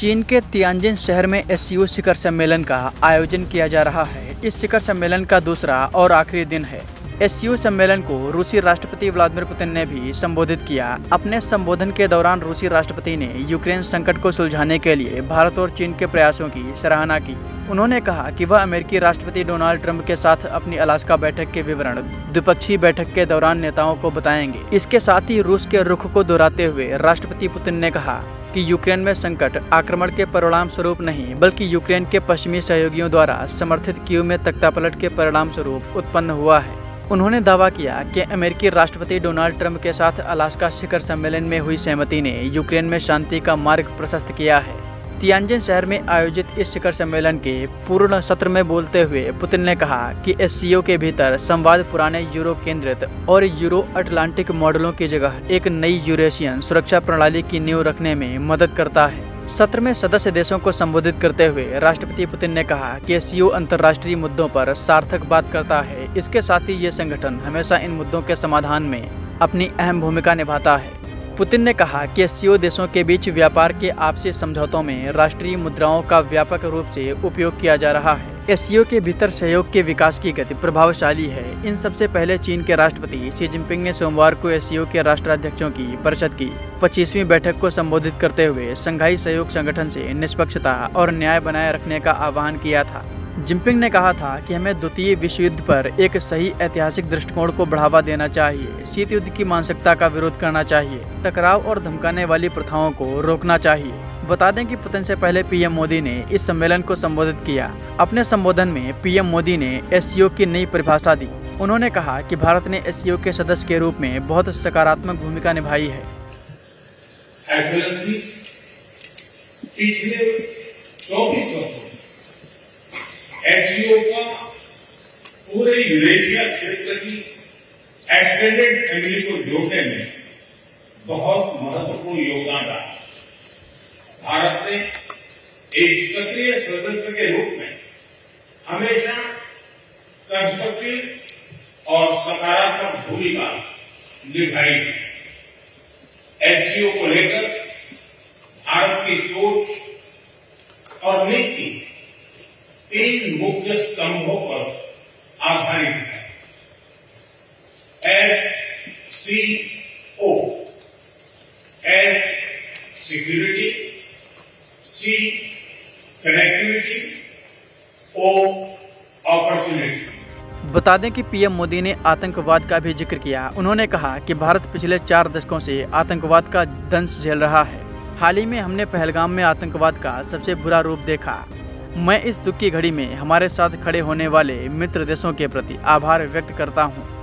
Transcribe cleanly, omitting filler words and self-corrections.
चीन के तियानजिन शहर में एससीओ शिखर सम्मेलन का आयोजन किया जा रहा है। इस शिखर सम्मेलन का दूसरा और आखिरी दिन है। एससीओ सम्मेलन को रूसी राष्ट्रपति व्लादिमीर पुतिन ने भी संबोधित किया। अपने संबोधन के दौरान रूसी राष्ट्रपति ने यूक्रेन संकट को सुलझाने के लिए भारत और चीन के प्रयासों की सराहना की। उन्होंने कहा कि वह अमेरिकी राष्ट्रपति डोनाल्ड ट्रंप के साथ अपनी अलास्का बैठक के विवरण द्विपक्षीय बैठक के दौरान नेताओं को बताएंगे। इसके साथ ही रूस के रुख को दोहराते हुए राष्ट्रपति पुतिन ने कहा कि यूक्रेन में संकट आक्रमण के परिणाम स्वरूप नहीं, बल्कि यूक्रेन के पश्चिमी सहयोगियों द्वारा समर्थित कीव में तख्तापलट के परिणाम स्वरूप उत्पन्न हुआ है। उन्होंने दावा किया कि अमेरिकी राष्ट्रपति डोनाल्ड ट्रंप के साथ अलास्का शिखर सम्मेलन में हुई सहमति ने यूक्रेन में शांति का मार्ग प्रशस्त किया है। तियानजिन शहर में आयोजित इस शिखर सम्मेलन के पूर्ण सत्र में बोलते हुए पुतिन ने कहा कि एससीओ के भीतर संवाद पुराने यूरो केंद्रित और यूरो अटलांटिक मॉडलों की जगह एक नई यूरेशियन सुरक्षा प्रणाली की नींव रखने में मदद करता है। सत्र में सदस्य देशों को संबोधित करते हुए राष्ट्रपति पुतिन ने कहा कि एससीओ अंतर्राष्ट्रीय मुद्दों पर सार्थक बात करता है। इसके साथ ही ये संगठन हमेशा इन मुद्दों के समाधान में अपनी अहम भूमिका निभाता है। पुतिन ने कहा कि एससीओ देशों के बीच व्यापार के आपसी समझौतों में राष्ट्रीय मुद्राओं का व्यापक रूप से उपयोग किया जा रहा है। एससीओ के भीतर सहयोग के विकास की गति प्रभावशाली है। इन सबसे पहले चीन के राष्ट्रपति शी जिनपिंग ने सोमवार को एससीओ के राष्ट्राध्यक्षों की परिषद की 25वीं बैठक को संबोधित करते हुए शंघाई सहयोग संगठन से निष्पक्षता और न्याय बनाए रखने का आह्वान किया था। जिनपिंग ने कहा था कि हमें द्वितीय विश्व युद्ध पर एक सही ऐतिहासिक दृष्टिकोण को बढ़ावा देना चाहिए, शीत युद्ध की मानसिकता का विरोध करना चाहिए, टकराव और धमकाने वाली प्रथाओं को रोकना चाहिए। बता दें कि पुतिन से पहले पीएम मोदी ने इस सम्मेलन को संबोधित किया। अपने संबोधन में पीएम मोदी ने एससीओ की नई परिभाषा दी। उन्होंने कहा कि भारत ने एससीओ के सदस्य के रूप में बहुत सकारात्मक भूमिका निभाई है। पिछले 24 वर्षों एससीओ का पूरे यूरेशिया क्षेत्र की एक्सटेंडेड फैमिली को जोड़ने में बहुत महत्वपूर्ण योगदान रहा। भारत ने एक सक्रिय सदस्य के रूप में हमेशा कंस्ट्रक्टिव और सकारात्मक भूमिका निभाई है। एससीओ को लेकर भारत की सोच और नीति 3 मुख्य स्तंभों पर आधारित है। एससीओ, एस सिक्योरिटी, सी कनेक्टिविटी, ओ अपॉर्चुनिटी। बता दें कि पीएम मोदी ने आतंकवाद का भी जिक्र किया। उन्होंने कहा कि भारत पिछले 4 दशकों से आतंकवाद का दंश झेल रहा है। हाल ही में हमने पहलगाम में आतंकवाद का सबसे बुरा रूप देखा। मैं इस दुख की घड़ी में हमारे साथ खड़े होने वाले मित्र देशों के प्रति आभार व्यक्त करता हूं।